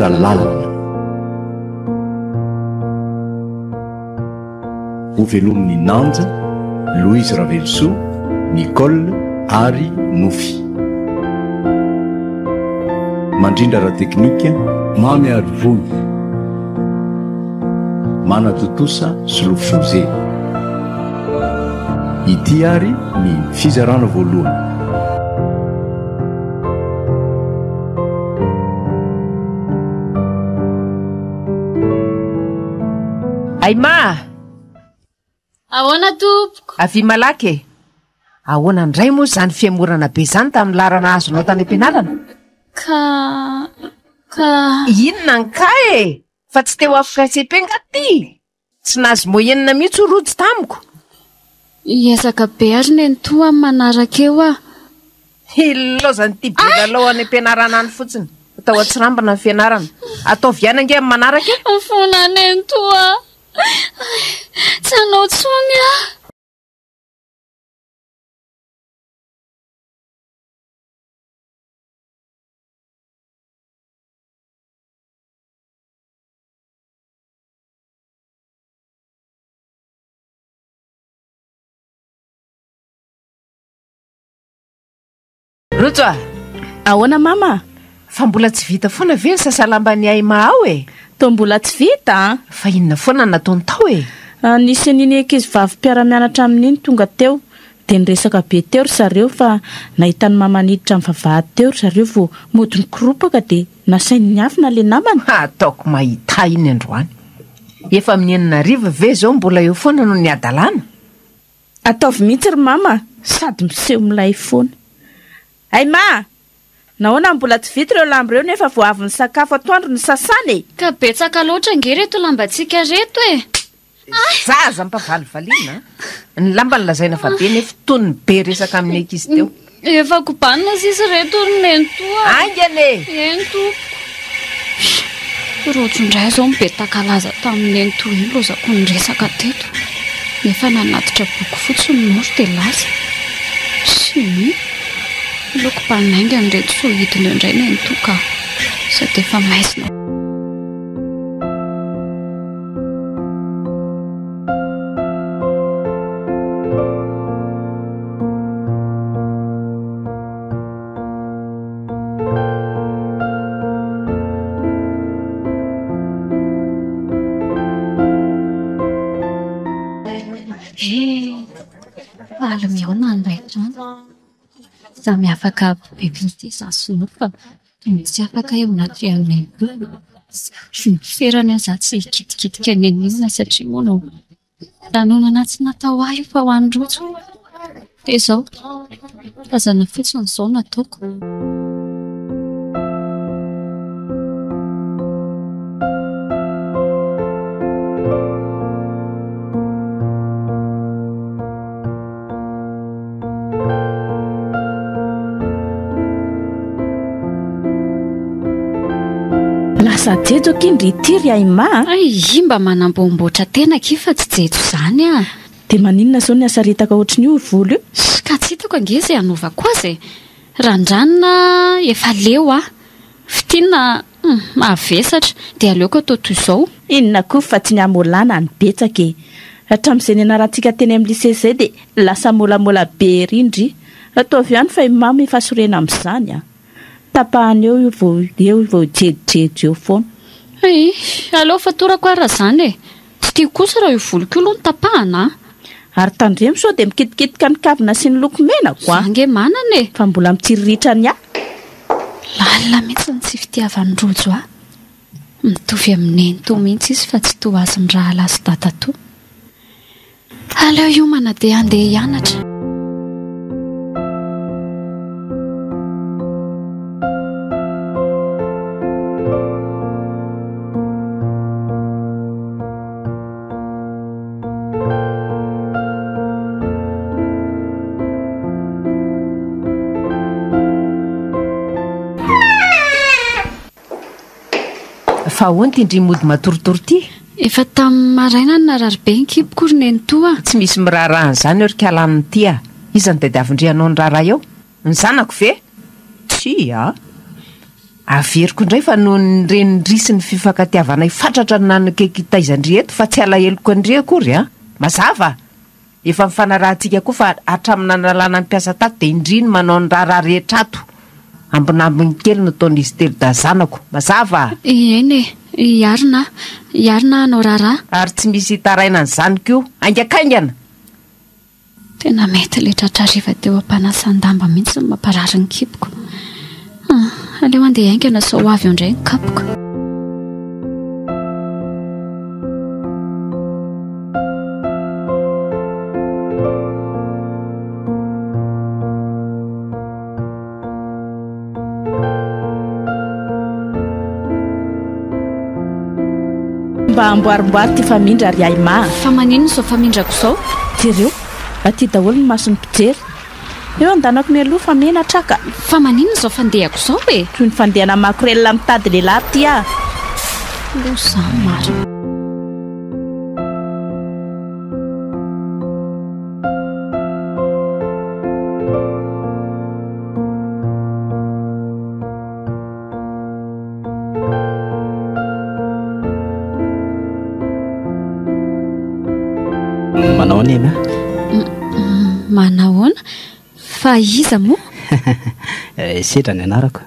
ratra lalina. Ho velomin'ny Nanja, Louise Ravelso, Nicole ary Nofy. Mandrindra ra teknika mi-alavoly, manatotosa Slofoze. Ity ary ny fizarana voalohany. Aima! Ahoana tompoko? Avy malaky. Ahoana indray moa zany fiamorana be zany tamin'ny larana azonao tany am-pianarana? Inona ny ka e? Fa tsy teo afaka sepenga ty. Tsy nazy moyenina mihitsy ho rojo tamiko. Iezaka be ary ny toa manaraka eo ah. Ilozany ty belalao any am-pianarana any fotsiny. Atao atsirambana ny fianarana. Atao viana nge amin'ny manaraka e? Mifona ny toa. Tsy anao tsony ah. Rojo ah. Ahoana mama? Fa mbola tsy vita foana ve ny sasalambany Aima ao e? Tô mbola tsy vita. Fa inona foana nataony tao e? Nisy an'iny ankizy vavy mpiara-mianatra amin'iny tonga teo. De niresaka be teo ry zareo fa nahitany mama niditra amin'ny vavahady teo ry zareo vao mody nikoropaka de nasainy niafina le namany. Ataoko mahita iny androany. Efa amin'ny enina arivo ve zao mbola eo foana no ny adalana? Ataovy mihitsy ry mama, sady miseho milay foana. Aima! Nahoana mbola tsy vita ireo lamba ireo nefa vao avy ny sakafo atoandro ny sasany. Ka betsaka loatra nge reto lambantsika reto e. Zaza mpavalivaliana. Ny lamba lazaina fa be nefa tony be resaka amin'ny ankizy teo. Efa kobanina sisy reto nentoa. Angene! Ento. Rojo indray zao mibetaka laza tamin'ny nento iny lozako ny resaka teto. Nefa nanatitra boky fotsiny moro de laza. Simy. Loko panainga ny reto so hidiny indray nentoka. Sady efa maizina. Ala miona indray trano. Za miafaka bebin'ity za sinoa fa tsy afaka eo anaty amin'ny ferany aza tsy kitikitika nenina satria moa no ranonana tsy natao ahy fa ho an'ny rojo. De zao tazana fotsiny izao nataoko. Lasa jejo kindry tiry Aima. Ay, mba manambomboatra tena kifa tsy jejo zany ah. De maninona zao ny asaritaka ohatrin'io volo io? Ka tsy hitako ange zay anaovako azy. Randranina efa leo ah. Fitina mavesatra de aleoko atao toy izao. Inona koa fa tsy ny amolana ny betsaka e. Hatramin'izay nianarantsika teny amin'ny lycée zay de lasa molamola be rindry. Ataovy ihany fa imamy efa sorena amin'izany ah. Tapahany eo vao jejo eo foana. Ay, aleo fatorako ara zany e. Tsy tiako kosa raha io voloko io aloha ny tapahana. Ary tandremo sao de mikitikitika ny kavina sy ny loko mena koa. Zange manana e. Fa mbola mitsiriritra ny ah. Lalina mihitsy ny tsy fitiavan'ny rojo ah. Mitovy amin'ny nento mihitsy izy fa tsy toa azy ny raha lasy data to. Aleo io mandeha andeha hianatra. Fa ahoana tindry mody matoritory ty? Efa tamin'ny maraina narary be ny kiboko ry nentoa. Tsy misy miraharaha an'izany eo ry kalaniny ty ah. Iza ny dadiavindrianao ny raharaha eo? Ny zanako ve? Tsy ah. Averiko indray fa no nirendrisy ny fifankatiavana ifatratra ny nanokekitaizandry eto fa tsy alahelo andry akory a. Mazava efa mifanarahantsika koa fa hatramin'ny nalàna ny mpiasa tato dia indriny manao ny raharaha rehetra ato ambinambiny kely no taon'izy telo dazanako. Mazava eny iarina anao raharaha ary tsy misy hitaraina n'izany koa aingakaingana. Tena mety le tratrariva teo ampanasan-damba mihitsy ny mamparary ny kipoko. Aleo andeha aingana sao avy indray ny kapoko. Mba amboarimboary ty famindra ary aima. Fa manino sao famindrako sao? Jereo aty daholo ny masony mpijery. Eo andanako ny aloha fa menatraka. Fa manino sao fandehako sao e? Toy ny fandehana makorela mitady lehilahy ty a. Losa maro. Manao any ema? Manahoana? Fa iza moa? Sedra ny anarako.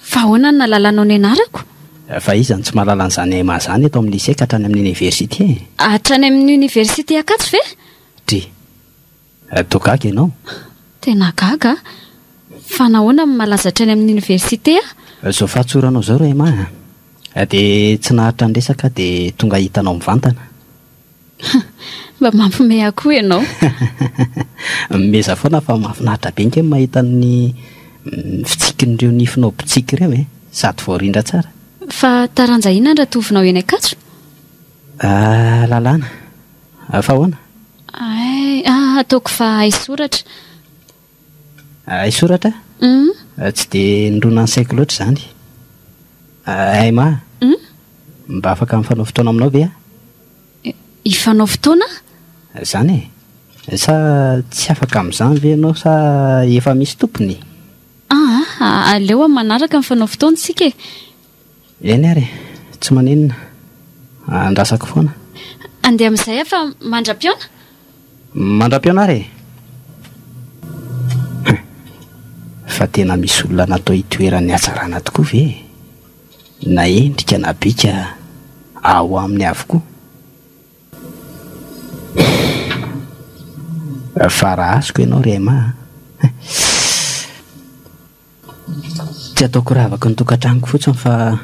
Fa ahoana ny nalalanao ny anarako? Fa iza ny tsy mahalala an'izany ema zany eto amin'ny lycée ka hatrany amin'ny université. Hatrany amin'ny université akatsy ve? Dry togaga ianao. Tena gaga? Fa nahoana ny malaza hatrany amin'ny université a? Zao fahatsoranao zao ro ema. Dia tsy naharitra ny resaka dia tonga hitanao mivantana. Mba mampime akoho ianao. Meza foana fa mahafinaritra be nke mahita ny fitsikin'ireo nifinao bitsiky ireo e. Sady voarindra tsara. Fa taranja inona raha tovinao eny akatso? Lalàna. Fa ahoana? Ataoko fa haisoratra. Haisoratra? Tsy dia nirona ny saiko loatra izany. Aima. Mba afaka mifanao fotoana aminao ve a? Ifanao fotoana? Zany e. Sa tsy afaka amin'izany ve ianao sa efa misy tompony? Aleo manaraka mifanao fotoana sika e. Eny ary, tsy manenina. Andrasako foana. Andeha amin'izay afa mandra-piona? Mandra-piona ary. Fa tena misy olona natao hitoeran'ny hatsarana tokoa ve? Na endrika na bika ao aminy avokoa. Fa raha azoko ianao ry ema. Tsy ataoko ravaka ny tokantranoko fotsiny fa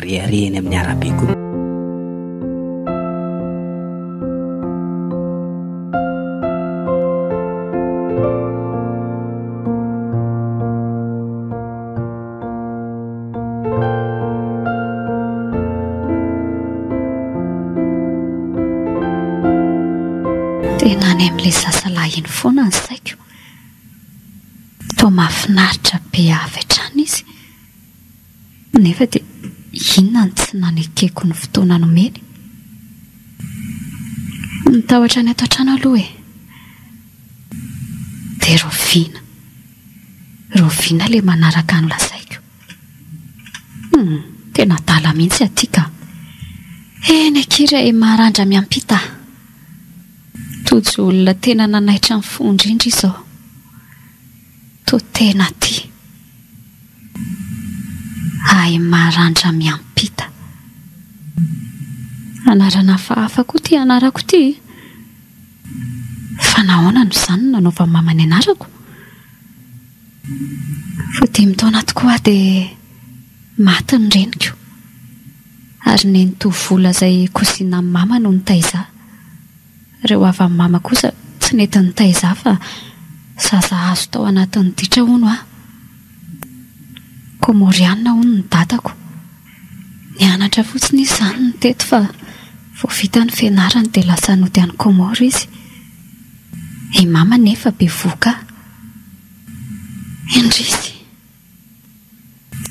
riharihany amin'ny arabe koa. Tena any amin'ilay sasalahy iny foana ny saiko. Toa mahafinaritra be avy hatrany izy. Nefa dia inona ny tsy nanekeko ny fotoana nomeny? Mitahotra ny ato an-trano aloha e. Dia roviana ilay manaraka ny lasaiko. Tena dala mihitsy aty ka. Eny akira e marandra miampita. Tojo olona tena nanaitra ny fondrindry izao. To tena ty. Ay marandra miampita. Anarana fahafa koa ty anarako ty. Fa nahoana no izany nanaova mamany anarako? Fa 10 taona tokoa dia maty ny reniko. Ary nenitoy vola izay kosina amin'ny mama no nitaiza. Ireo avy amin'ny mama kosa tsy nety nitaiza fa zaza azo tao anatin'ny ditra hono a. Komoriana hono ny dadako. Nianatra fotsiny izany ny teto fa vao vita ny fianarany dia lasa nody any Komoro izy. I mama nefa be voka. Endrisy.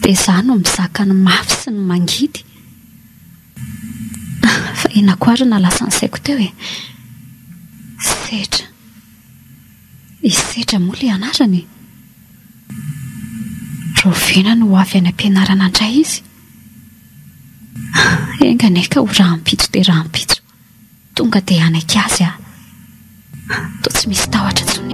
Dia izany no mizaka ny mafy sy ny mangidy. Fa inakoarina lasa ny saiko teo e. Isedra moa ilay anarany. Rovina no avy any am-pianarana indray izy. Enganeka ho rahampitso dia rahampitso. Tonga dia anaiky azy a. Toa tsy misy tahotra intsony.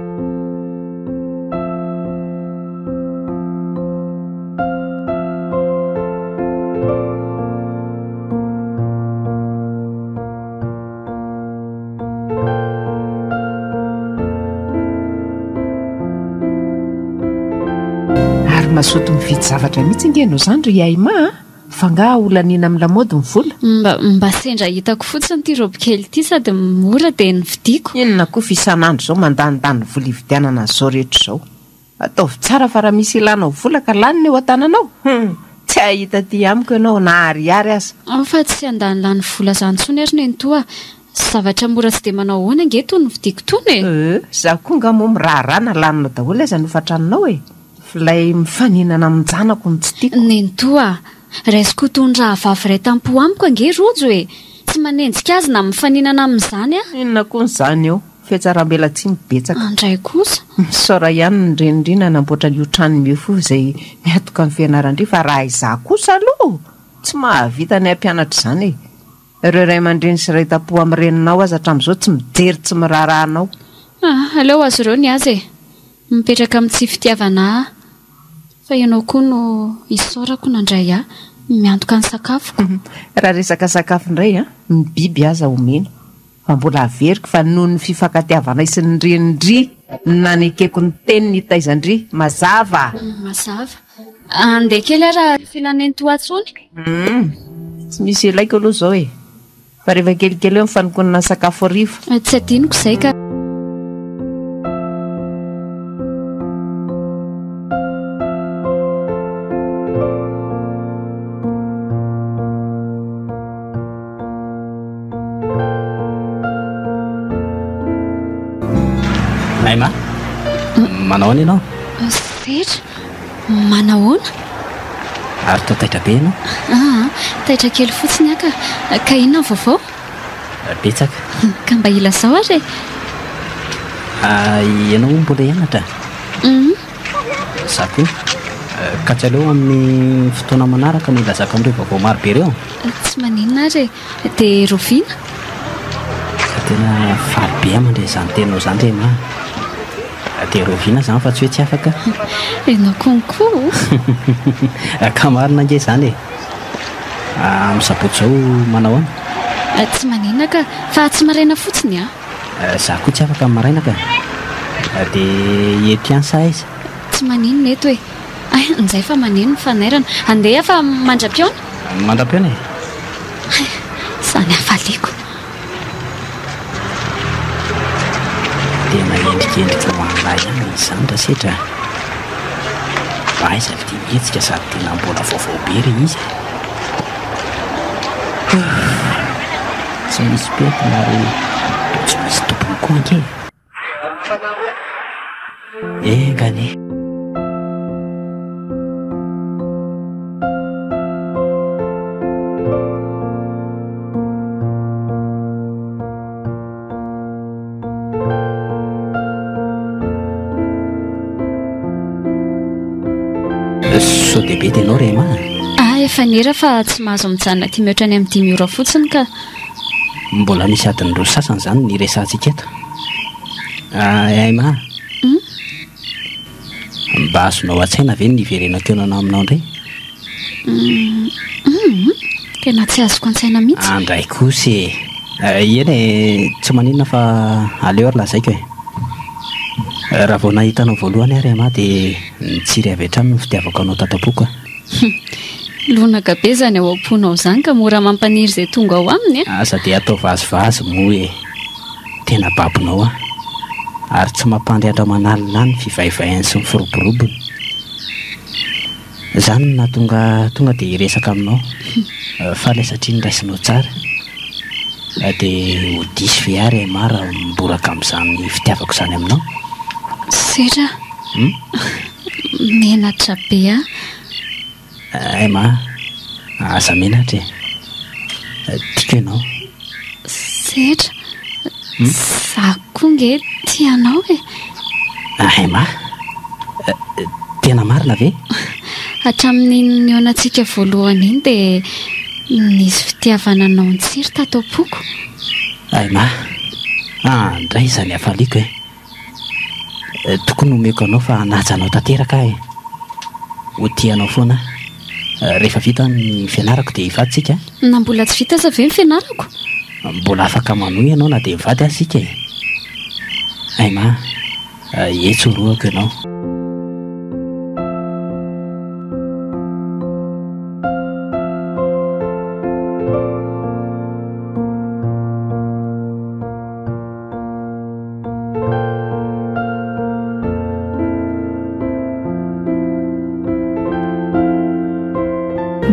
Masoto mividy zavatra mihitsy ingeno izany ry Aima fa nga olanina amin'ny lamaody ny vola. Mba sendra hitako fotsiny ity robe kely ity sady mora dia nividiako. Inona koa fisan'andro izao mandanindany vola ividianana izao rehetra izao. Ataovy tsara fa raha misy ilanao vola ka laniny eo an-tananao. Tsy ahita aty amiko ianao na ariary aza. Fa tsy andanilany vola izany intsony ary nentoa. Zavatra mora tsy dia manao ahoana ange toy nividiako tony e. Zaho koa nga moa miraharana laninao daholo aiza nofatranonao e. Filay mifaninana amin'ny janako ny tsy tiako. Nentoa, raisiko tony raha vavy iray tampo amiko ange rojo e. Tsy manenjika azy na mifaninana amin'izany a. Inona koa n'izany eo? Fiatsarambela tsy mibetsaka. Andray kosa. Saora ihany ny indrindrina namboatra ny otrany mifo izay miatoka amin'ny fianarandry fa raha izaho kosa aloha tsy mahavita ny ampianatra izany e. Ireo ray aman-dreny sy ray tampo amin'ny reninao aza hatramin'izao tsy mijery tsy mirarahanao. Aleo azy ireo ny azy e. Mipetraka amin'ny tsy fitiavana fa ianao koa no isaorako nandray miantoka ny sakafoko. Raha resaka sakafo indray ny biby aza omena fa mbola averiko fa noho ny fifankatiavana sy ny renindry nanekeko ny teny ny taizandry mazava. Mazava. Andeha kely raha filanentoa atsony. Tsy misy elaiko aloha izao e. Fa rehefa kelikely eo mifanokonana sakafo hariva. Tsy adinoko izay ka. Aima, manao any ianao? Setra, manahoana? Ary toa taitra be ianao? Taitra kely fotsiny aka. Ka inona ny vaovao? Betsaka. Ka mba ilazao ary e? Ianao mbola hianatra? Za koa. Ka tsy aleo amin'ny fotoana manaraka no ilazako amin'ireo vaovao maro be ireo. Tsy maninona ary e. Dia Rovina? Tena faly be amandray izany tenao izany re ma. Dia Rovina izany fa tsy hoe tsy afaka. Ianao konko. Ka marina ange izany e. Amin'ny sabotsy izao manao any? Tsy maninona ka fa tsy maraina fotsiny Za koa tsy afaka amin'ny maraina ka. Dia eto ihany sa aiza? Tsy maninona eto e. Nizay fa manino mifanairana. Andeha fa mandra-piona? Mandra-piona e? Izany hafaliako. Tena endrikendrika ho an'ilay ihany izany raha setra. Aiza tia mihetsika sady tena mbola vaovao be re izy. Tsy misy pentina ary tsy misy tompony koa ange. Engany. Sao dia be tenao re ma? Efa nera fa tsy mahazo mijanona tia mihoatra any amin'ny 10 ora fotsiny ka. Mbola misy adiny roa sasany izany ny resantsika eto. Aima. Mba azonao an-tsaina ve ny iverenako eo aminao indray? Tena tsy azoko an-tsaina mihitsy. Andray kosa e. Eny e, tsy maninona fa aleo ary lazaiko e. Raha vao nahitanao voalohany ary ma dia nitsiry avy hatrany no fitiavako anao tatapoka. Lonaka be izany ao am-ponao izany ka mora mampaniry izay tonga ao aminy Asa dia atao vazivazy moa e. Tena babonao ary tsy mampandry manalina ny fivaivainy sy ny firoborobony. Izany na tonga dia hiresaka aminao fa ilay satria ny raisinao tsara dia ho diso ve ary mara miboraka amin'izany fitiavako izany aminao. Setra menatra be Aima, aza menatra e. Tiako ianao. Setra, za koa nge tianao e. Aima, tena marina ve? hatramin'ny niona-tsika voalohany iny dia nisy fitiavananao ny tsiry tato am-poko. Ay ma, Indray izany hafaliako tokony omeko anao fa najanao tanteraka ho tianao foana. Rehefa vita ny fianarako dia hivaditsika. Na mbola tsy vita sa ve ny fianarako? Mbola afaka manohy ianao na dia mivady asika. Ay ma, etsoroako ianao.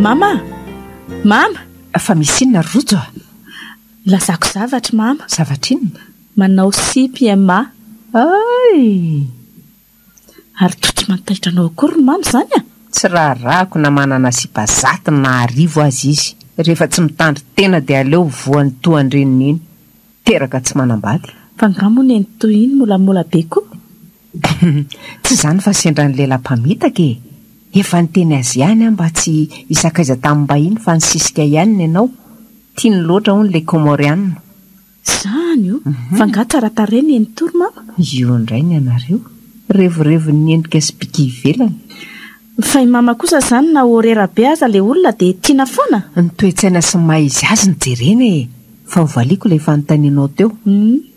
Mama, mama, fa misy inona rojo? Lazako zavatra mama. Zavatra inona? Manao sipy ma. Ay, ary totsy mantaitra anao akory mama zany Tsy rarako na manana sipazaty na arivo azy izy. Rehefa tsy mitandry tena dia aleo voan'ny toandreniny iny. Teraka tsy manambady. Fa ngamony ny toy iny molamola be koa. Tsy zany fa sendra ny lela-pamitaka Efa ny teny azy ihany mba tsy isakaiza tamin'ny fa nisisika ihany ianao. Tiany loatra hono le komorianina. Zany io? Fa ngatsaratareny ny tory mama. Io indray ny anareo. Revorevo ny endrika sy bika ivelany. Fa i mama kosa zany na horera be aza le olona dia tiana foana. Ny toe-tsaina sy maizy azy ny jerena fa hovaliako le fanontanianao teo.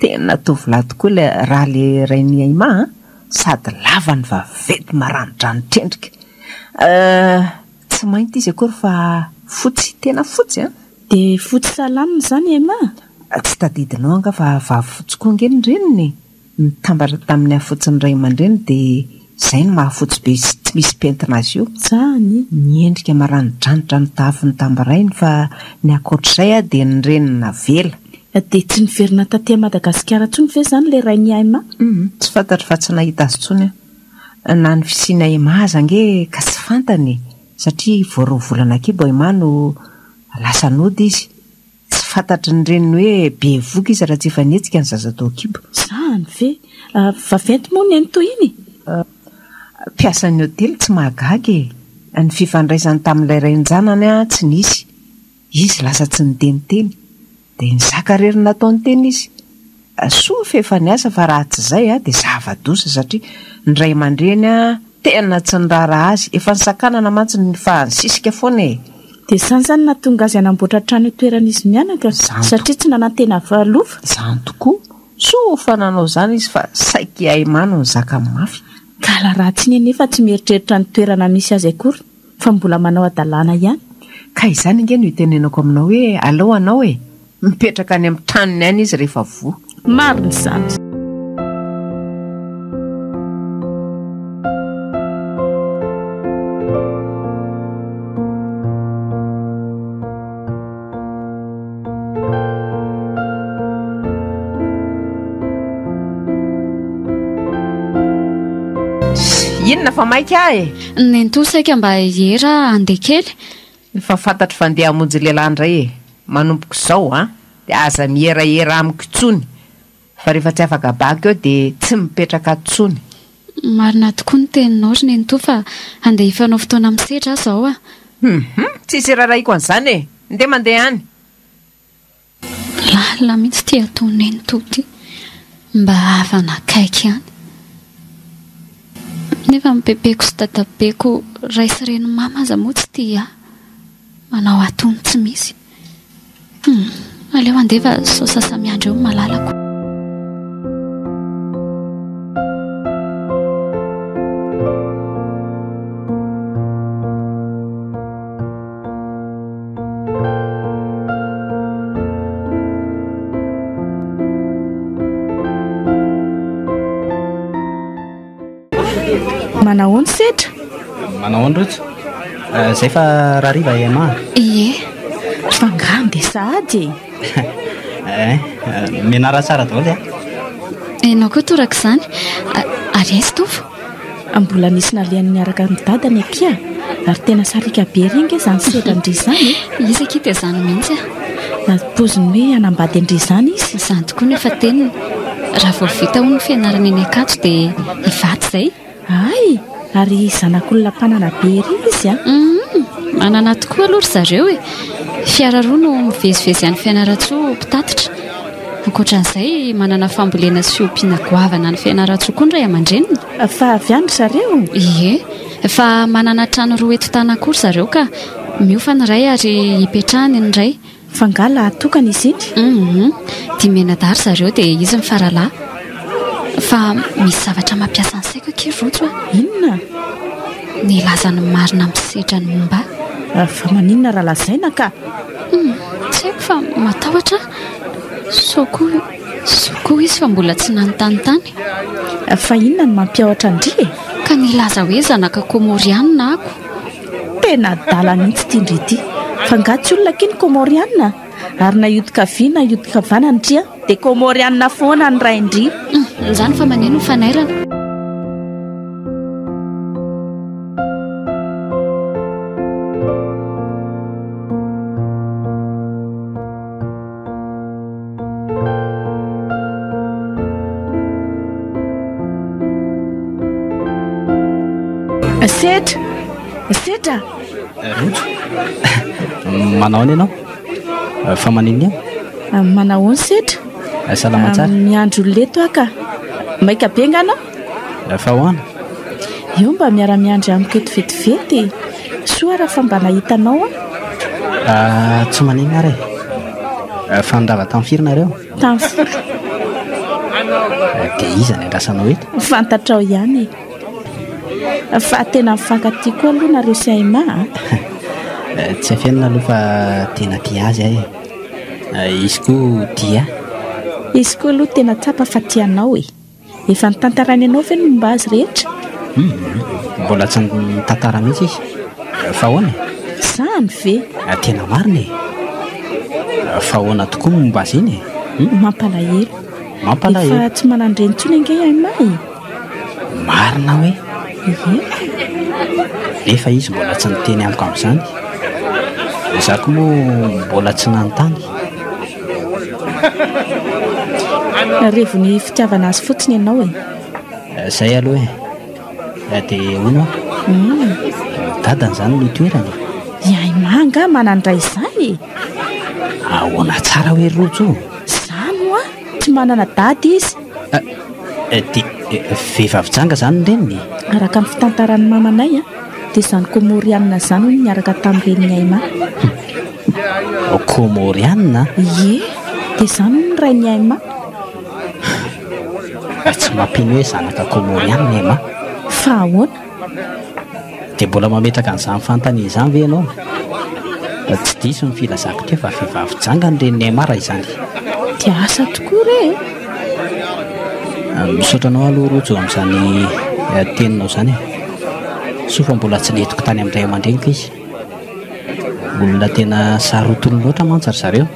Tena tovolahy tokoa le raha le rainy aima sady lava ny vavety maranidranitra tsy mainty izy akory fa fotsy, tena fotsy dia fotsy salamina zany ma. Tsy tadidinao anga fa vavy koa ngeny reniny. Mitambatra tamin'ny afotsiny ray aman-dreny dia izay no mahafotsy be sy tsy misy pentina azy io. Zany Miendrika maranidranitra ny tafy ny tambarainy fa ny akoatr'izay dia ny renina vela. Dia tsy niverina taty Madagasikara tsony ve zany le rainy aima? Tsy fantatra fa tsy nahita azy tsony na ny fisiana ema aza ange ka tsy fantany satria voaroa volana kibo ema no lasa nody izy. Tsy fantatry ny reniny hoe be voky izy raha tsy efa nietsika ny zazatao kibo. Zany ve vaventy moa ny toy iny? Piasan'ny hôtely tsy mahagaga ny fifandraisany tamin'ilay rain-janany tsy nisy. Izy lasa tsy niteniteny dia nizaka rery nataony teny izy. Soa fefa ny asa fa raha tsy izay dia zava-dosa satria ny ray aman-dreny tena tsy nirara azy. Efa nisakanana mantsy fa nisisika foana dia zany nahatonga azy hanamboatra trano toeran'izy mianaka satria tsy nanantena valova. Zany tokoa. Soa fa nanao zany izy fa saiky aimano ny zaka mafy. Kala raha tsy nefa tsy mieritreritra ny toerana misy azy akory fa mbola manao adalana ihany. Ka izany nge no itenenako aminao hoe aleo anao mipetraka any amin'ny tranony ihany izy rehefa voa. Marina izany. Inona fa maika Nentosaika mba hera andeha kely. Fa fantatry fa andeha hamonjy lehilahy indray manompoko izao dia aza miherahera amiko tsony fa rehefa tsy afaka baka eo dia tsy mipetraka tsony. Marina tokoa ny teninao ry Nento fa andeha hifanao fotoana misedra zao Tsisy raraiko an'izany ndeha mandeha any. Lalina mihitsy ty ataony Nento ty mba hafanakaiky ihany. Nefa mipepeko sy tatapeko raisy reny mama aza moa tsy tia manao atony tsy misy. Aleo andeha fa sao sasamiandro eo malalako. Manao ny setra? Manao ny rojo? Izay fa raha riva ema. Ie. Fa ngandy sady menara tsara daholo Enao koa toraka izany. Ary aizy tofo? Mbola nisy naliany miaraka amin'ny dadany akia ary tena sarika be ringa izany setra ndry izany. Izy akita izany mihitsy napoziny hoe hanambady ndry izany izy. Izany tokoa nefa teniny raha vao vita ho ny fianarana eny Ankatso dia hivady izay. Ay, Ary zanak'olona mpanana be ery izy a. Manana tokoa aloha zareo e. Fiara roa no mivezivezy any Fianaratsoa mpitatitra. Ankoatran'izay manana fambolena sy ompiana goavana ny Fianaratsoa koa Indray aman-dreniny. Fa avy any zareo? Ie, fa manana trano roa eto Tanakory zareo ka miofa ny iray ary hipetrahany ny iray. Fa ngala atokana izy iny? Dimenadary zareo dia izy ny faralahy. Fa misy zavatra mampiasa ny saiko kely rojo a. Inona? Ny lazany marina misedra ny momba. Fa maninona raha lazaina ka? Tsy haiko fa matahotra. Soko izy fa mbola tsy nanontany. Fa inona no mampiahotra Ndry? Ka nilaza hoe zanaka Komorianina ako. Tena dala mihitsy ity Ndry ity. Fa ngatsy olona kiny Komorianina. Ary na iodika vy na iodika vana Ndry a, dia Komorianina foana ny ray Ndry. Izany fa maneno ny fanairana. Sedra Rojo manao any ianao? Fa maninona iao? Manao ny sedra? Salama tsara? Miandro leto aka. Maika be ngana? Fa hoana? Io mba miara-miandry amiko eto vetivety. Soa raha fa mba nahitanao a? Tsy maninona ary fa nirava tamin'ny firina reo? Tamin'ny firy? Dia iza ny andrasanao eto? Fantatrao ihany. Fa tena mifankatia koa aloha nareo sy Aima. Tsy afianina aloha fa tena tia azy ahy. Izy koa tia. Izy koa aloha tena tsapa fa tianao e. Efa nitantarany ianao ve ny momba azy rehetra? Mbola tsy nitantara mihitsy izy. Fa hoana? Zany ve? Tena marina e. Fa hoana tokoa momba azy iny e. Mampalahelo. Mampalahelo. Efa tsy manandreny intsony ange Aima e. Marina hoe? Ie. Nefa izy mbola tsy niteny amiko amin'izany. Izaho koa moa mbola tsy nanontany. Revo ny fitiavana azy fotsiny ianao e. Izay aloha e. Dia hono dadany izany no itoerany. Aima nga manandray izany. Ahoana tsara hoe rojo? Izany hoa tsy manana dady izy. Dia vehivavy janga izany ny reniny. Araka ny fitantaran'ny mamanay a, dia izany Komorianina izany hono niaraka tamin'ireny Aima. Komorianina? Ie, dia izany hono ny rain'ny Aima. Tsy mampino hoe zanaka Komorianina Aima. Fa ahoana? Dia mbola mametraka an'izany fanontaniana izany ve ianao? Tsy diso ny filazako teo fa vehivavy janga ny reniny Aima raha izany. Dia asa tokoa re. Misaotra anao aloha rojo amin'izany teninao izany e. Soa fa mbola tsy netiko tany amin'ray aman-dreniko izy. Olona tena sarotolo loatra mantsy ry zareo.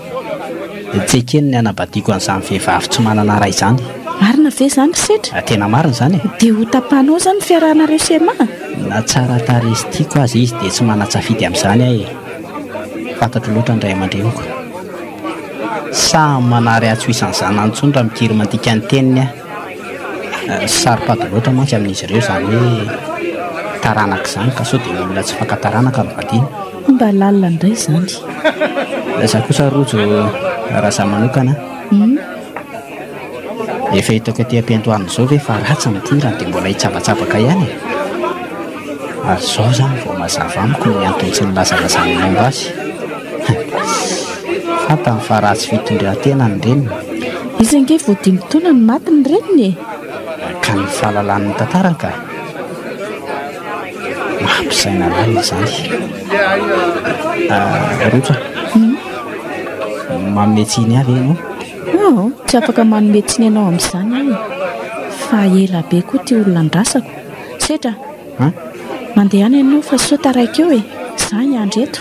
Tsy ekeny ny anabadiako an'izany vehivavy tsy manana raha izany. Marina ve izany Sedra? Tena marina izany e. Dia ho tapahanao izany fiarahanareo sy Aima? Na tsara tarehy sy tiako azy izy dia tsy manan-tsafidy amin'izany ahy e. Fantatro loatra ny ray aman-dreniko. Sa manary atsy ho isan'izany antsony raha mikiry mandika ny teniny aho. Saripady loatra mantsy amin'izy ireo izany hoe taranaka izany ka sao dia olona tsy fanka-taranaka ny vadiana. Mba lalina indray izany. Izaho kosa rojo raha izaho manokana. Efa hitako aty am-piantohana izao ve fa ratsy ny tirany dia mbola hitsabatsabaka ihany e. Ary izao izany vao mazava amiko ny antony tsy nilazalazany momba azy. Fantany fa ratsy fitondran-tena ny reniny. Izy ange vao 5 taona ny maty ny reniny e. Ka ny fahalalan'ny tantarany ka. Mampisaina lalina izany. Rojo mametsiny avy ianao? Tsy afaka manometsiny ianao amin'izany ahy. Fa ela be koa ty olona andrasako. Sedra, mandeha any ianao fa sao taraiky eo e. Izaho hiandry eto.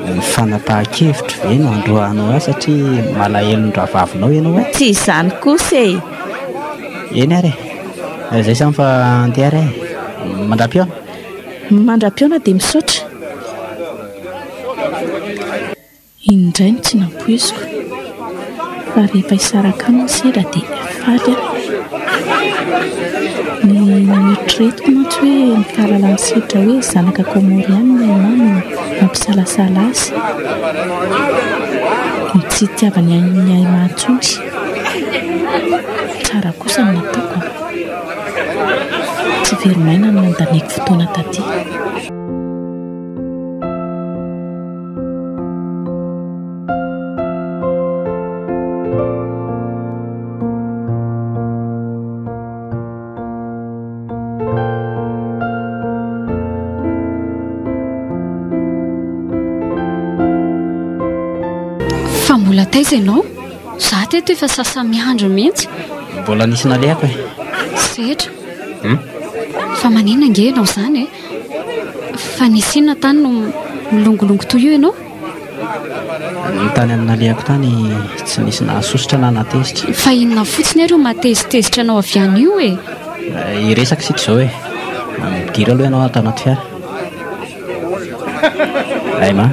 Ny fanapahan-kevitra ve no androanao ahy satria malahelo ny ravavinao ianao e. Tsy izany kosa e. Eny ary e. Izay izany fa andeha ary e. Mandram-piona? Mandram-piona dia misaotra. Indray no tsy nampoiziko. Fa rehefa hisaraka aminy Sedra dia faly aho. Ny mitretiko mantsy hoe mifahalala ny sitra hoe zanaka komoriana ilay mamy mampisalasala azy tsy tiavany ahy mahatsony tsara kosa ny nataoko tsy verimaina no nandaneko fotoana taty fa mbola taiza ianao za teto efa sasa miandro mihitsy mbola nisy nalehako e setra fa manina nge ianao zany e fa nisy inona tany no milongolongo toy io ianao ny tany amin'nalehako tany tsy nisy nahasosotra na natezitra fa inona fotsiny areo matezitezitra anao avy any io e iresaka sika zao e midira aloha ianao atao anaty fiara ay ma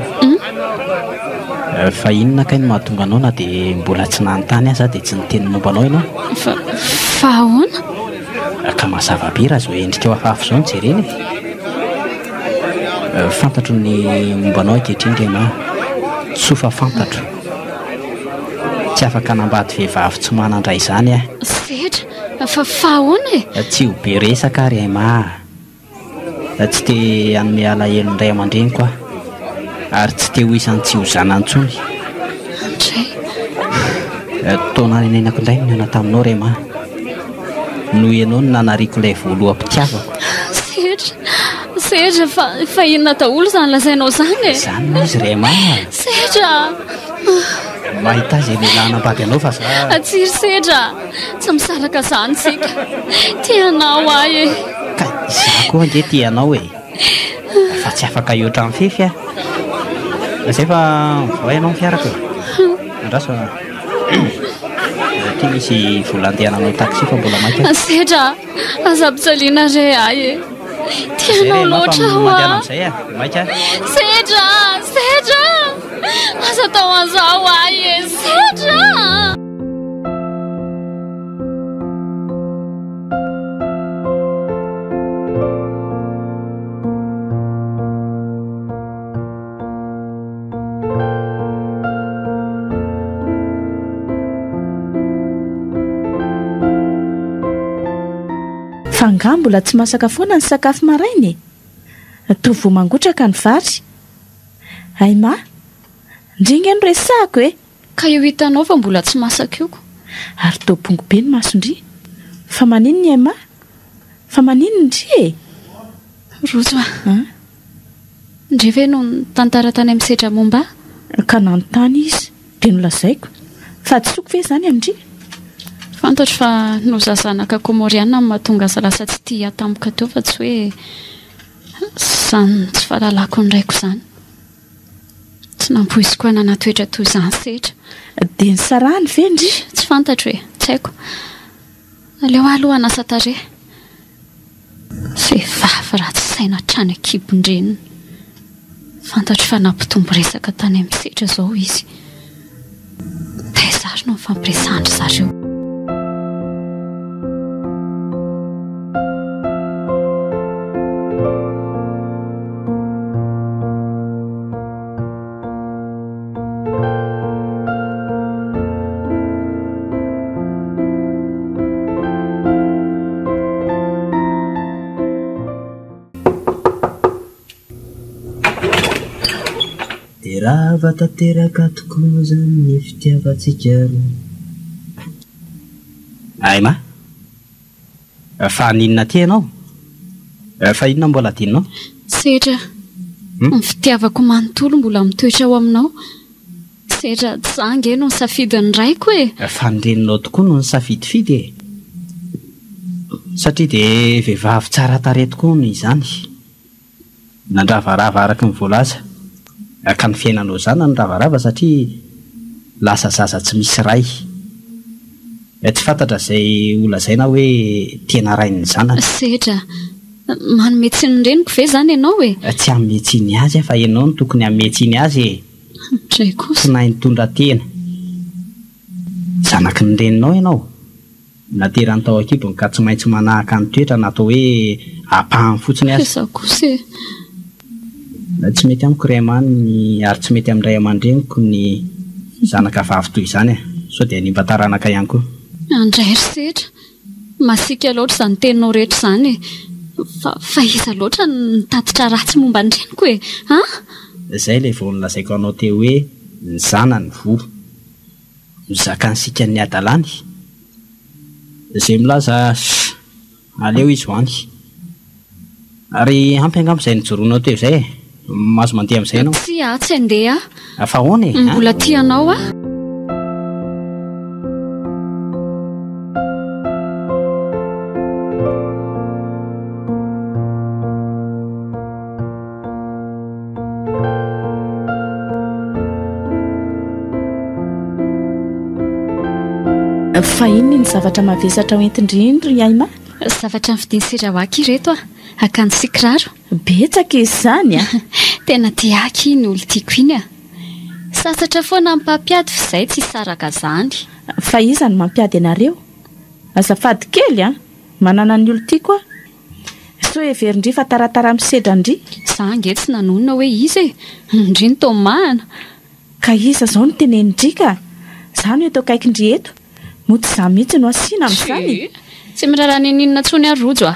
fa inona kay no mahatonga anao na dia mbola tsy nanontany aza dia tsy niteny momba anao ianao fa ahoana ka mazava-be raha zao endrika eo hafahafa zao nijereny fantatro ny momba anao ankehitriny ry ma tsofa fantatro tsy afaka nambady vehivavy tsy manandray izany a setra fa ahoana e tsy ho be resaka ary ma tsy te hanome alahelo indray aman-dreny koa ary tsy te ho isany tsy ho zanantsony taona nenako indray no niona taminao re ma noho ianao no nanariko ilay voaloha-pitiavako setra fa inona daholo zany lazainao zany e zany izy re ma setra mahita azy lehilahy nambady anao fa za atsiry setra tsy misaraka zany sika tianao ahy e ka za koa nge tianao e fa tsy afaka iotra amin'ny fefy zay fa va ianao mifiarako andraso ty misy volandehananao taxi fa mbola maika setra aza-pitsaliana re ahy e tianao loatra mandeha amin'izay maika setra aza tao an'izao ahy e setra fanga mbola tsy masaka foana ny sakafo marainy tovo mangotraka ny vary ay ma ndringa no resako e ka io hitanao fa mbola tsy masaka ioko ary tobongo be ny masondry fa maninony ay ma fa maninony ndry e rojo ndre ve no tantara tany amin'ny setra momba ka nanontany izy de nolazaiko fa tsy soko ve zany amindry fantatro fa nozazanaka komoriana ny mahatonga aza lasa tsy tia tampoka teo fa tsy hoe zany tsy fahalalako ndraiko zany tsy nampoiziko hoe nanatoetra toy izany setra de ny sarahany ve ndry tsy fantatro hoe tsy haiko aleo aloha anasa tare vehivavy raha tsy saina trany akibondrenina fantatro fa nampitombo resaka tany amin'ny setra zao izy taizary no mifampiresandry zareo raha vatanteraka tokoa zany ny fitiavantsika ay ma fa ninona ty ianao fa inona mbola tianao setra ny fitiavako manontolo mbola mitoetra ao aminao setra zange no nisafidy ny raiko e fa nyreninao tokoa no nisafidifidy e satria dia vehivavy tsara tare tokoa no izany nandravarava araka ny voalaza ka ny fiainanao zany ny ravarava satria lasa zaza tsy misy ray tsy fantatra zay olazaina hoe tena rainy zanany setra manometsiny reniko ve zany ianao e tsy ametsiny azy fa ianao no tokony ametsiny azy e dray kosa tsy nahy nitondra tena zanaky ny reninao ianao naterany tao akibony ka tsy maintsy manahaka ny toetra natao hoe apahany fotsiny azy. Za kosa tsy mety amiko ray amaniny ary tsy mety amin'ray aman-dreniko ny zanaka vavy toy izany sao dia nimba taranaka ihany koa. Andray ry setra masika loatra izany teninao rehetra izany fa iza loatra nitatitra ratsy momba ny reniko e izay ilay vao nolazaiko anao teo hoe ny zana ny vo mizakansika ny adalany izay milaza aleo izy hoany ary ampy angamba izay nijoroanao teo izay mahazo mandeha amin'izay ianao. Tsy andeha afa hoana e mbola tianao fa inony ny zavatra mavesatra hoentindrindry Aima? Zavatra nifidian'ny ireto akanjo sy kiraro. Betsaka izy izany Tena tiaky ny olo tiako iny sasatra foana mpampiady fa izay tsy saraka zany. Fa iza ny mampiady anareo? Azafady kely manana ny olo tiako so everindry fa taratara misedra ndry. Za nge tsy nanonona hoe izy ndry ny tomahana. Ka iza zao no tenenindrika zany eto akaikindry eto moty za mihitsy no asiana amin'izany. Tsy miraharaha ninona tsony rojo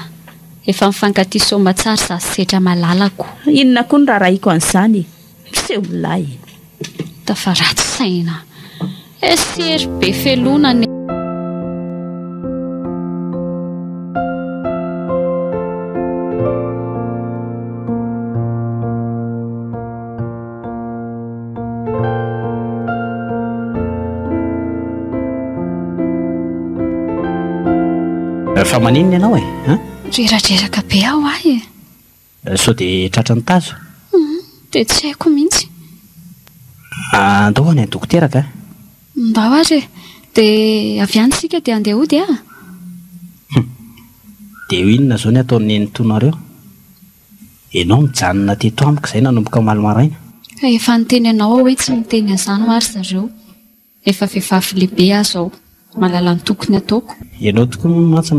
efa mifankatia soma tsara za setra malalako. Inona koa ny raharaiko an'izany miseho milay tafaratsy saina esery be felonany. Fa maninona ianao Dreraka be aho sao dia tratra ny tazo dia tsy haiko mihitsy. Andao any dokotera ka Ndao ary dia avy any sika dia andeha hody dia inona zao ny ataon'ny ntonareo ianao mijanona teto amiko izay nanomboka malomaraina. Efa niteny anao hoe tsy miteny azany ary zareo efa vehivavy lehibe aho malala ny tokony ataoko. Ianao tokoa mantsy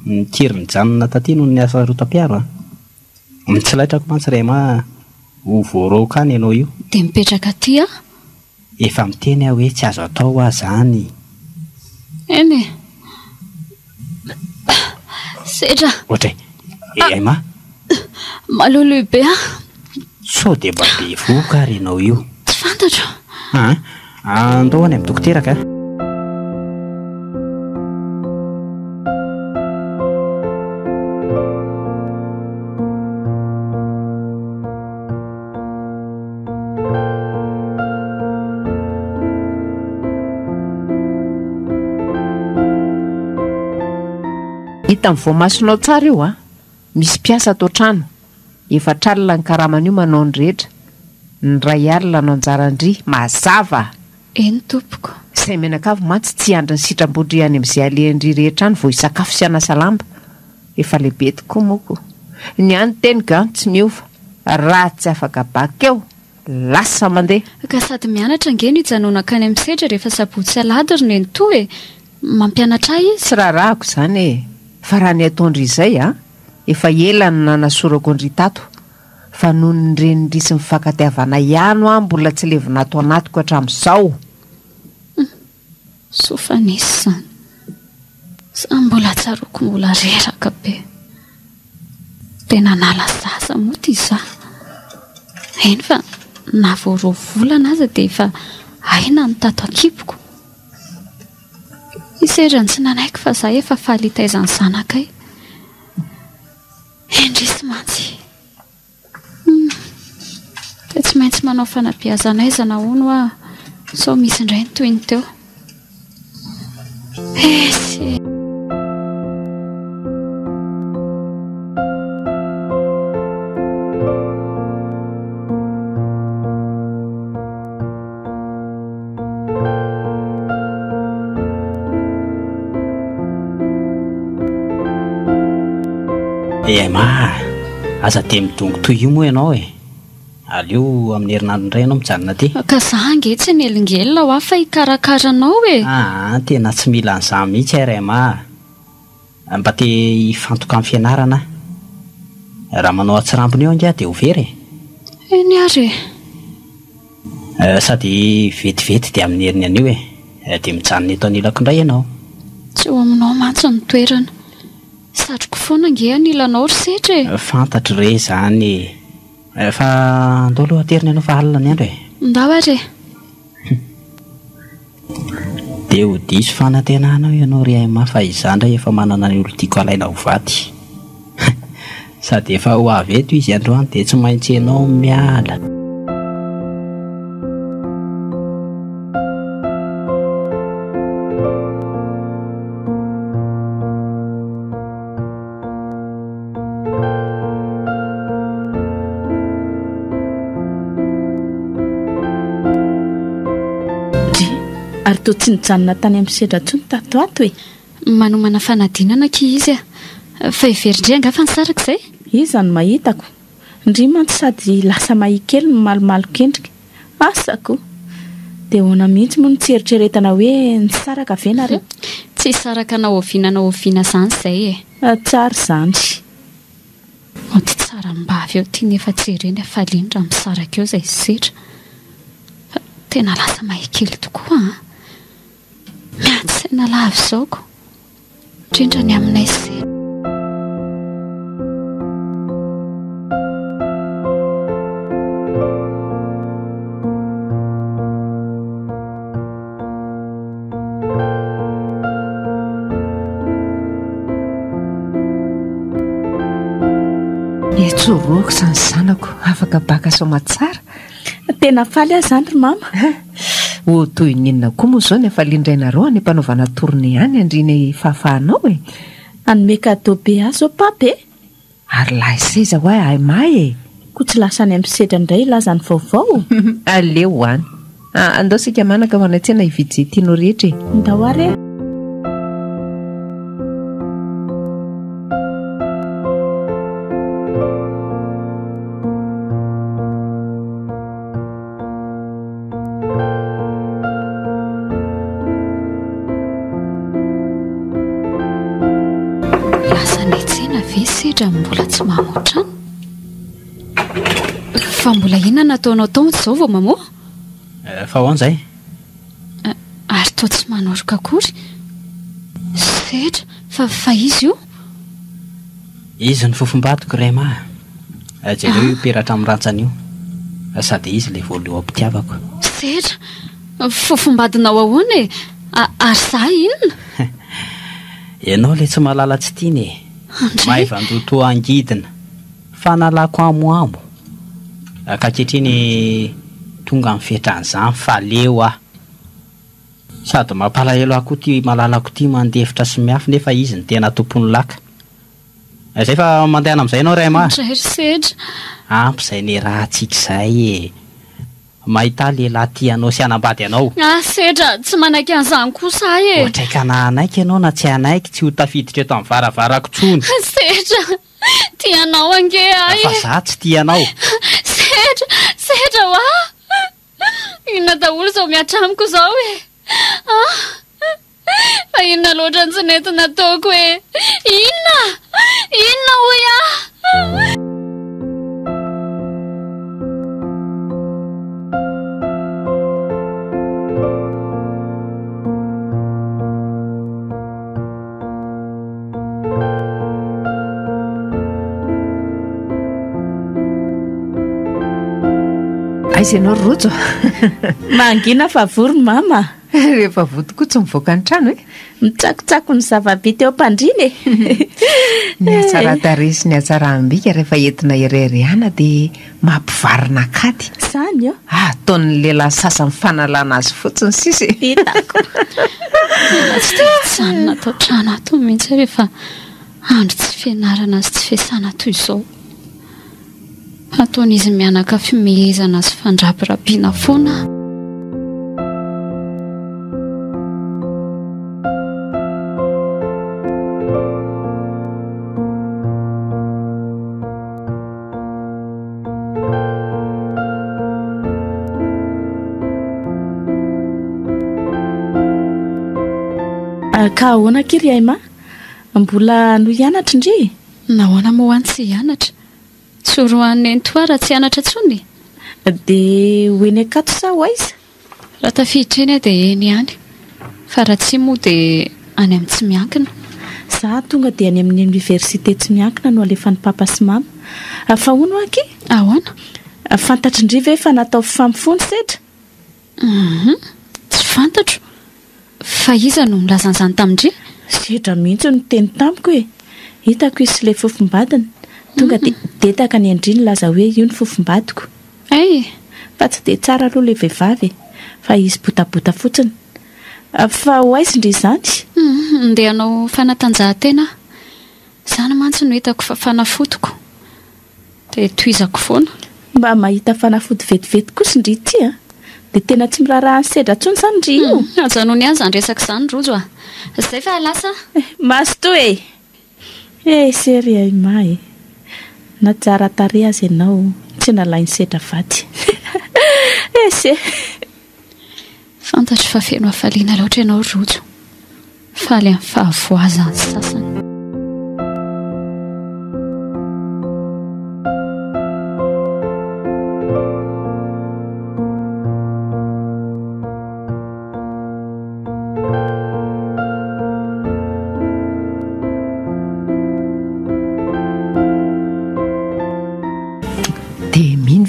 mikiry ny janona taty noho ny asa rotam-piaro mitsilaitrako mantsy rema ho voarao any ianao io dia mipetraka aty efa miteny hoe tsy azo atao zany. Eny setra ohatra Aima maloloha be sao dia mba be voka ary ianao io. Tsy fantatro. Andao any amin'ny dokotera ka hita amin'ny voamasonao tsara io misy piasa atao trano efa tralina ny karamana io manao ny rehetra ny ray alina no anjarandry mazava. Eny tompoko izay menakavy mantsy tsy andry ny sitram-bodry any amin'izay alehandry rehetra any vao hisakafo sy anasalamba efa lehibe tokoa moko ny any teny ga tsy miova raha tsy afaka bakeo lasa mandeha. Ka sady mianatra ngeny hijanona any amin'ny sedra rehefa sabotsy alady ry neny to mampianatra izy. Tsy raharahako izany fa raha ny ataondry izay efa elany nanasorako andry tato fa noho ny renindry sy mifankatiavana ihany mbola tsy levina ato anatiko hatramin'izao. Sofanisy izany sa mbola tsaroko mbola reraka be tena nala zaza moty iza eny fa na voaro volana aza dia efa aina ny tato akipoko. Iserany tsy nanaiko fa za efa fahalitaiza ny zanakay endrisy mantsy dia tsy maintsy manao fanabeazana aiza na hono sao misy indray ny toy ny teo esy. Aima aza dia midongo toy io moa ianao aleo amin'ny herinandro indray ianao mijanona aty ka za angetsy ny elingelina ho afa hikarakaranao e. Tena tsy mila an'izany mihitsy rma mba te hifantoka amin'ny fianarana raha manao atsirambony eo angia dia ho very eny ary sady vetivety dia amin'ny heriny an'io dia mijanona eto anilako indray ianao tsy ho aminao mantsy ny toerana satroko foana nge anilanao ry setra fantatro re zany fa andao aloha aterina ianao fa alina ny andro ndao ary dia ho diso fanantenanao ianao ry aima fa izandray efa manana ny olo tiako alaina ho vaty sady efa ho avy eto izy androany dia tsy maintsy ianao miala ary to tsy nijanona tany amin'ny sedra tsony tatoato manomana fanadinana ki izy fa iverindre angafa ny saraka izay iza ny mahitako ndry mantsy sady lasa mahikely ny malomalo kendrika asako dia hoana mihitsy moa ny tseritreretana hoe ny saraka venareo tsy saraka na ovinana oviana izany izay tsara zany ody tsara mbavy eo tia nefa tsereny afalindra amin'ny saraka eo izay setra fa tena lasa mahikely tokoa miantsaina lavy zaoko indrindra ny aminay se etsoroako izany zanako afaka baka somatsara tena faly azy zany ry mama ho toy ninona koa moa izao ny afalindranareo any mpanaovana torne any andriny fahafahanao anome cadeau be azy o pape ary lahy seza ho ay may ko tsy lasa ny amin'ny sedra indray ilazany vaovao aleo hoany andao sika manaka ho anatsena hividy izay tianao rehetra ndao ary mbola tsy mamotrany fa mbola inona nataonao tao zao vao mamoa fa hoany izay ary to tsy manoroka akory setra fa izy io izy ny fofombatoko rema jereo io peratra amin'ny rantsana io sady izy le voaloha ampitiavako setra fofombadinao ahoana ary za inona ianao le tsy mahalala tsy tiany mahivandoto angidina fa nalako amoamo akakehitriny tonga amin'ny fiatran'izany fa leo sady mampalahelo akoa ty malalako ty mandevitra sy miafy nefa izy ny tena tompony laka izay fa mandehana amin'izay ianao rema setra ampy izay ny raha tsika izay mahita lehilahy ty anao sy anambady anao setra tsy manaiky an'izany kosa ohatraika na anaiky ianao na tsy anaiky tsy ho tafiditra eto amin'ny varavarako tsony setra tianao ange fa za tsy tianao setra wa inona daholo zao miatramiko zao fa inona loatra ny tsy nety nataoko inona hoy aizy ianao rojo mangina fa vory mama rehefa votokoa tsy mivoaka ny trano mitsakotsako ny zava-bita eo mpandriny ny atsarataresy ny atsarambika rehefa entina ireriana dia mampivarina kady zany ataon'ny lehilahy sasany fanalana azy fotsiny sisy hitako tsy tezany natao trano ato mihitsy rehefa andro tsy fianarana azy tsy fiasana toy izao ataon'izy mianaka fimehezana sy fandrapirapiana foana Ka ahoana kiry Aima? Mbola no hianatra ndry? Nahoana mo hoany tsy hianatra? Tsoroan'ny entoara tsy hianatra tsony? Dia hoeny akato sa ho aiza? Raha tafiditra eny dia eny ihany. Fa raha tsy moa dia any amin'ny tsy miankina. Za tonga dia any amin'ny université tsy miankina no alefan'ny papa sy mama. Fa hono aky? Ahoana? Fantatry indry ve fa natao fifampifono sedra? Tsy fantatro. Fa iza no nilazan'izany tamindry? Sedra mihitsy no teny tamiko hoe. Hitako isy ilay fofombadiny. Tonga dia detaka ny andry nilaza hoe io ny fofombadiko. Fa tsy dia tsara aloha ilay vehivavy. Fa izy botabota fotsiny. Fa ho aiza indry izany? Ndeha hanao fanatanjahantena. Izany mantsy no hitako fa fanafotoko. Dia tohizako foana. Mba mahita fanafody vetivety kosa indry ity dia tena tsy miraharaha ny sedra tsony izany indry io. Ajanony ihany izany resaka izany rojo Izay fa lasa? Masto sery Aima na tsara tarehy azy ianao tsy nalainy sedra vaty. Fantatro fa feno hafaliana loatra ianao rojo. Faly amin'ny fahavoazany sasany.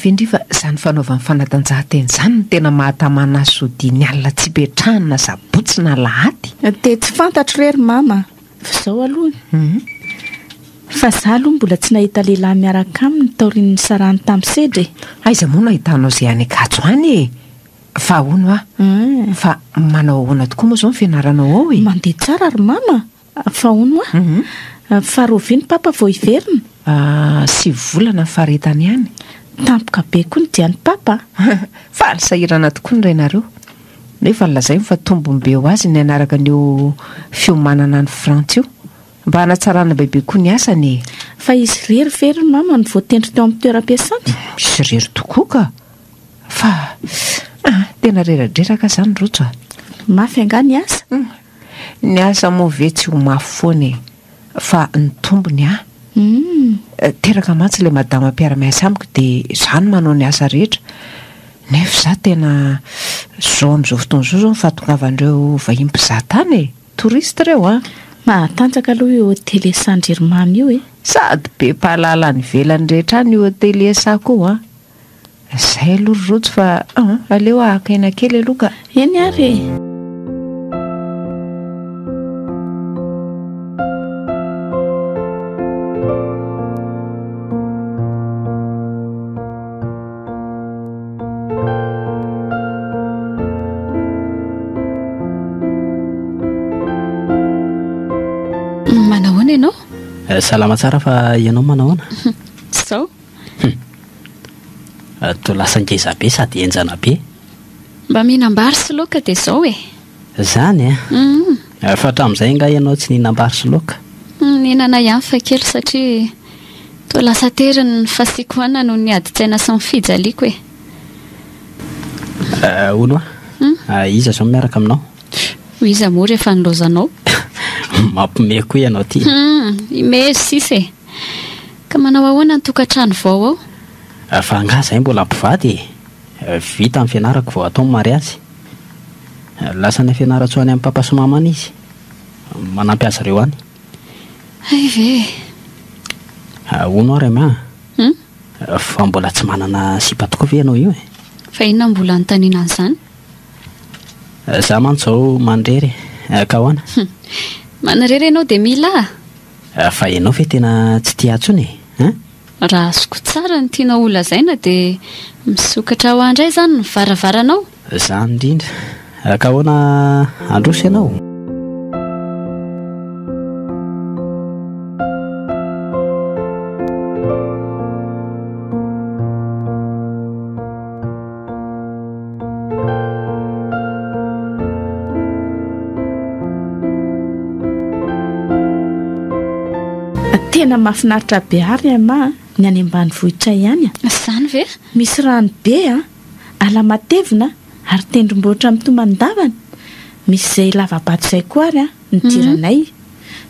Indry fa izany fanaovany fanatanjahantena izany no tena mahatamana azy sodiny alina tsy betranina sabotsy na lahady. Dia tsy fantatro rery mama. Fa izao aloha. Fa za aloha mbola tsy nahita lehilahy miaraka aminy taorian'ny sarany tamin'ny sedra. Aiza moa no ahitanao izay any Akajo any Fa hono fa manao ahoana tokoa moa izao ny fianaranao ao Mandeha tsara ry mama. Fa hono fa rovi ny papa vao hiverina. 7 volana ny faharetany ihany. Tampoka be koa ny dian'ny papa. Fa alisahirana tokoa ny renareo. Nefa nilazay fa tombony be ho azy ny anaraka an'io fiomanana ny Frantsy io. Mba hanatsarana bebe koa ny asany. Fa izy rery very mama ny voatendry teo amin'ny toeram-piasany. Izy rery tokoa ka. Fa tena reradreraka izany rojo. Mafy anga ny asa. Ny asa moa ve tsy ho mafy foana fa ny tombony teraka mantsy ilay madama mpiara-miasa amiko dia izany manao ny asa rehetra. Nefa za tena zao amin'izao fotoana izao fahatongavan'ireo vahiny mpizahatany torista ireo mahatanjaka aloha io hôtely Saint-Germain io sady be mpahalala ny velany rehetra ny hôtely Esako izay aloha rojo fa aleo ahakaina kely aloha ka eny ary Manahoana ianao? Salama tsara fa ianao manahoana? Sao? To lasa ngeza be sady enjana be. Mba mihinam-bary sy laoka dia izao Zany fa hatramin'izay nga ianao tsy nihinam-bary sy laoka? Nihinana ihany fa kely satria to lasa teriny ny fasikoana no ny adi-tsaina sy ny fijaliako Ono iza zao miaraka aminao? Iza moa rehefa nilozanao? Mampime koa ianao ty. Ime sisy ka manao ahoana ny tokantrano vao ao? Fa nga zay mbola mpivady vita amin'ny fianarako vao atao mariazy. Lasa ny fianaratso any amin'ny papa sy mamana izy manampy azy ireo any. Ay ve ono ary ma fa mbola tsy manana sipa tokoa ve ianao io fa inona mbola notaniana an'izany? Za mantsy zao mandrery ka hoana manarery ianao dia mila fa ianao ve tena tsy tia atsony raha azoko tsara ny tiana olazaina dia misokatra ho andray izany ny varavaranao. Zany indrindra ka hoana androso ianao? Tena mahafinaritra be ary ama ny any ambanivohitra ihany Izany ve? Misy rano be ala matevina ary tendrombohitra mitomandavana. Misy izay lavabato izay koa ary nidiranay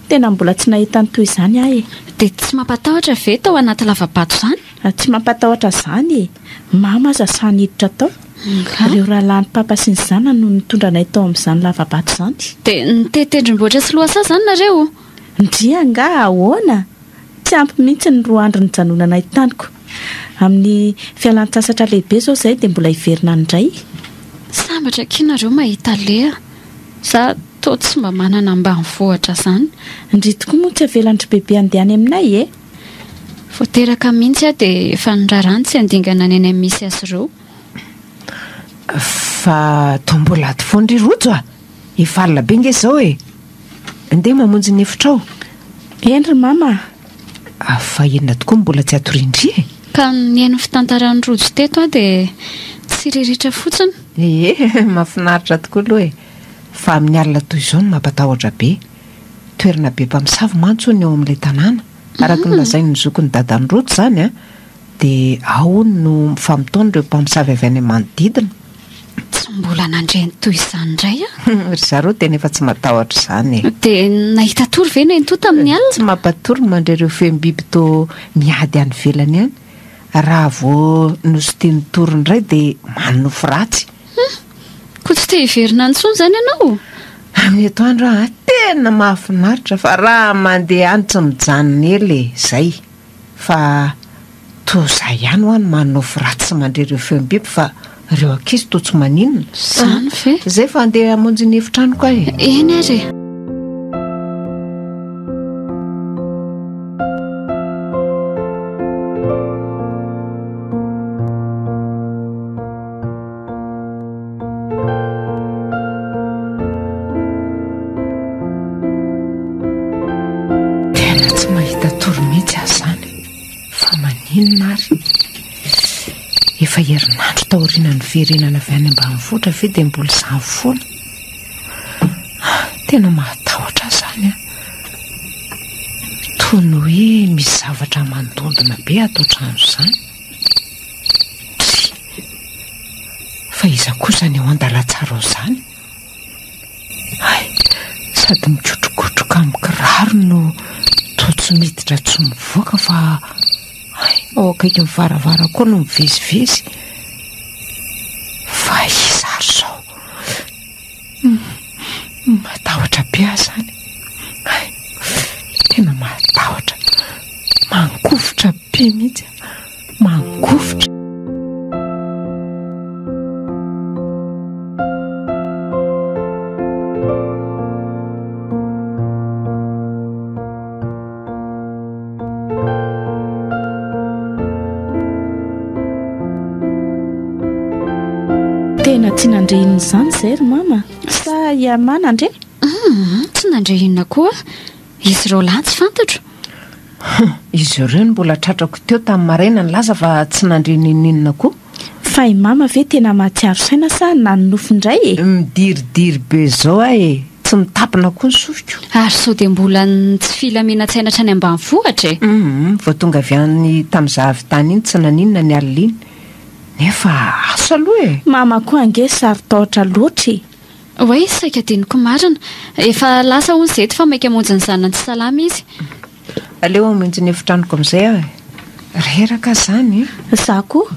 tena mbola tsy nahitany toy izany ahy dia tsy mampatahotra ve tao anaty lavabato izany? Tsy mampatahotra izany mama aza saniditra tao ireo rahalany papa sy ny zanany no nitondranay tao amin'izany lavabato izany. Dia nitetendrim-boatra sy loasa izany nareo? Ndria nga ahoana tsy ampy mihitsy ny 2 andro nijanonanay taniko amin'ny fialan-tsasatra lehibe zao izay dia mbola hiverina indray. Sambatra kinareo mahita leha za to tsy mba manana ambanivohitra izany. Ndry tokoa moa tsy avelandry bebe andehany aminay voateraka mihitsy dia efa nirarany tsy andingana any any misy azy ireo. Fa to mbola aty foandry rojo efa alina be nge zao andeha mamonjy ny efitrao. Endry mama. Fa enina tokoa mbola tsy atorindry ka niaino fitantaran'ny rojo teto dia tsy riritra fotsiny. Mahafinaritra tokoa aloha fa amin'ny alina toy izao no mampatahotra be. Toerana be mpamosavy mantsy ny eo amin'ilay tanàna araka ny lazainy ny zokony dadan'ny rojo izany dia ao no mifampitaona ireo mpamosavy avy any manodidina. Tsy mbola nandreny toy izany indray zareo tena efa tsy matahotra izany dia nahita tory ve na into tamin'ny alina? Tsy mampatory mandray ireo fehim-biby to miady any velany any. Raha vao nositiany tory indray dia manofo ratsy. Ko tsy te hiverina intsony izany ianao? Amin'ny atoandro tena mahafinaritra fa raha mandeha any tsy mijanona ely izay fa toa izay ihany ho any manofo ratsy mandray ireo fehim-biby fa ireo ankizy toa tsy maninona. Izany ve? Izay fa andeha hamonjy ny efitranoko eny ary. Efa herinandro taoriana ny firenana avy any ambanivohitra ve dia mbola izany foana. Tena mahatahotra izany toy ny hoe misy zavatra mandondona be ato trano izany. Fa iza kosa ny eo an-dalantsara izany sady mikotrokotroka amin'ny kiraro no toa tsy miditra tsy mivoaka fa ao akaiky mivaravara koa no mivezivezy. Fa izary zao matahotra be zany tena matahotra mangofotra be mihitsy mangofotra. Tena tsy nandrehinina izany zay ry mama sa iamana andre? Tsy nandrehinina koa izy ireo lahy tsy fantatro. Izy ireo no mbola tratrako teo tamin'ny maraina ny laza fa tsy nandrehininina koa. Fa i mama ve tena mahatsiaro saina sa na nofo indray midiridiry be zao tsy mitapina koa ny sofiko. Ary sao dia mbola tsy filaminantsaina trany ambanivohitra vao tonga avy any tamin'izaho avy tany iny tsy naninona ny alina nefa asa aloha mama koa ange sarotahotra loatra hoe saika diniko marina efa lasa hono zety fa maika monjy ny zanany tsy salama izy. Aleo amonjy ny efitranoko amin'izay reraka izany za koa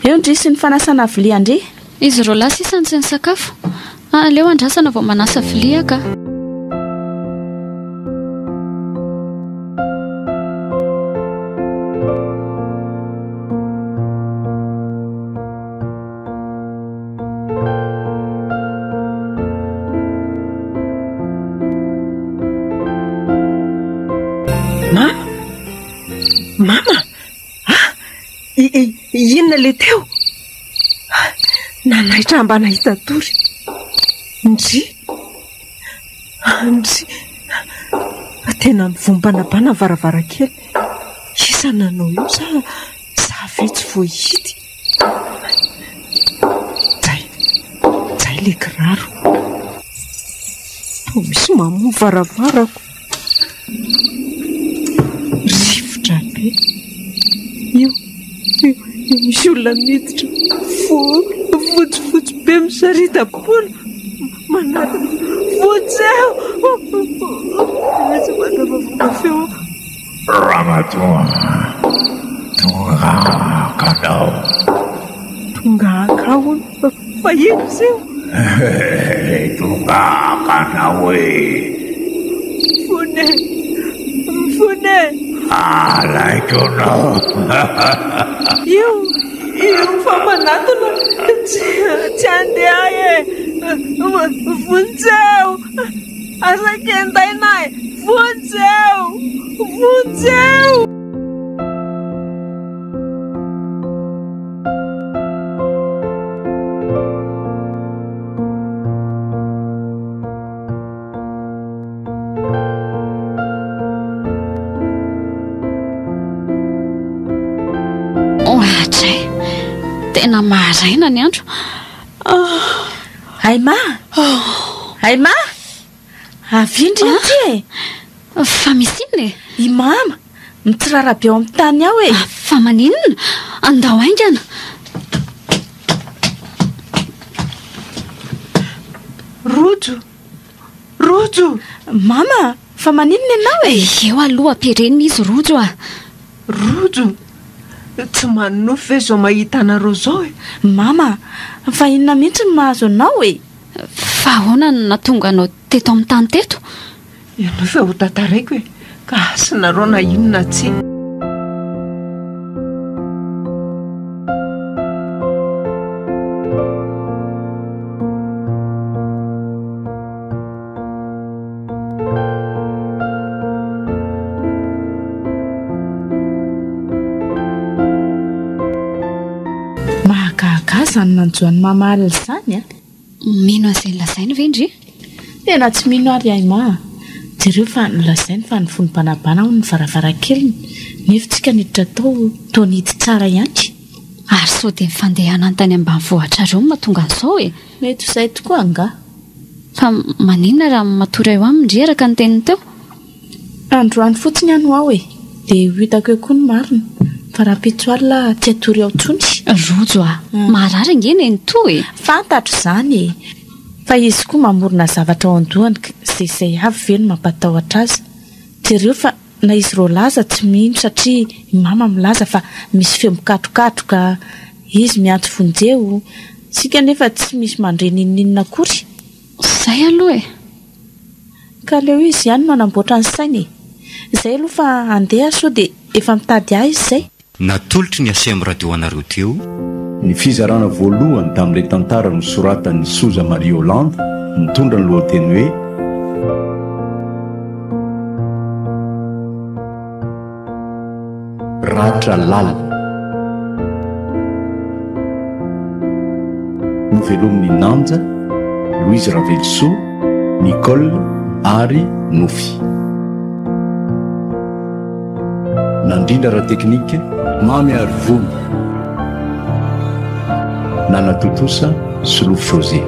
eo ndry sy ny fanasana vilia andre. Izy ireo lahy sisany sy ny sakafo aleo andrasana vao manasa vilia ka. Mama, inona le teo? Nanaitra mba nahita tory. Ndry tena mivombana bana varavarakely. Isa nanao io sa vetsy vao hity. Zay le kiraro. Po misy mamoa varavarako. Io misy olona miditra fotsifotsy be misarita-polo manaraka Miseho Ramaton Tungakanao. Tungakao? Paano siya? Tungakanao Fune. Alay ko na. Yung pamanato na tiyandiaye. Funzeu. Asa kentay na Funzeu. Tena maraina ny andro. Aima avindry aty Fa misy inona e? I mama mitsirara be ao amin'ny tany aho e. Fa maninona? Andao aingana. Rojo. Mama, fa maninona ianao e? Eo aloha ampirenina izy rojo a. Rojo. Tsy manofy zao mahita anareo zao e. Mama, fa inona mihitsy no mahazo anao e? Fa ahoana no natonga anao teto amin'ny tany teto? Ianao fa ho tantaraiko e. Ka sy nareo na inona tsy. Zany nanjoany mamaly zany a. Mino an'izay lazainy ve ndry? Tena tsy mino ary Aima. Jereo fa nolazainy fa ny fonom-panabana ho ny varavarankeliny. Nefa tsika niditra tao niditra tsara ihany. Ary sao dia mifandehana tany ambanivohitra reo mahatonga an'izao e. Mety izay tokoa anga. Fa maninona raha matora eo aminy ndry araka ny teniny teo? Androany fotsiny ihany ho aho e. Dia hitako eo koa ny marina. Fa raha pitsoalina tsy atory ao tsony. Rojo a, marary ngeny ny to e. Fantatro izany e. Fa izy koa mamorona zavatra ao an-dohany izay avy ve no mampatahotra azy. Jereo fa na izy ro laza tsy mino satria mama milaza fa misy feo mikatrokatroka, izy miantso vonjeo. Sika nefa tsy misy mandreninina akory. Zay aloha e. Ka leo izy ihany no anamboatra ny sainy. Izay aloha fa andeha sao dia efa mitady ahy izy izay. Natolotry ny ACEEM radio anareo teo ny fizarana voalohany tamin'ilay tantara nosoratan'ny Soza Marie Hollande mitondra ny lohateny hoe Ratra lalina. Novelomin'ny Nanja, Louise Ravelso, Nicole ary Nofy. Nandrindra raha teknika Mamy Arvono, Nana Totosa, Solof José.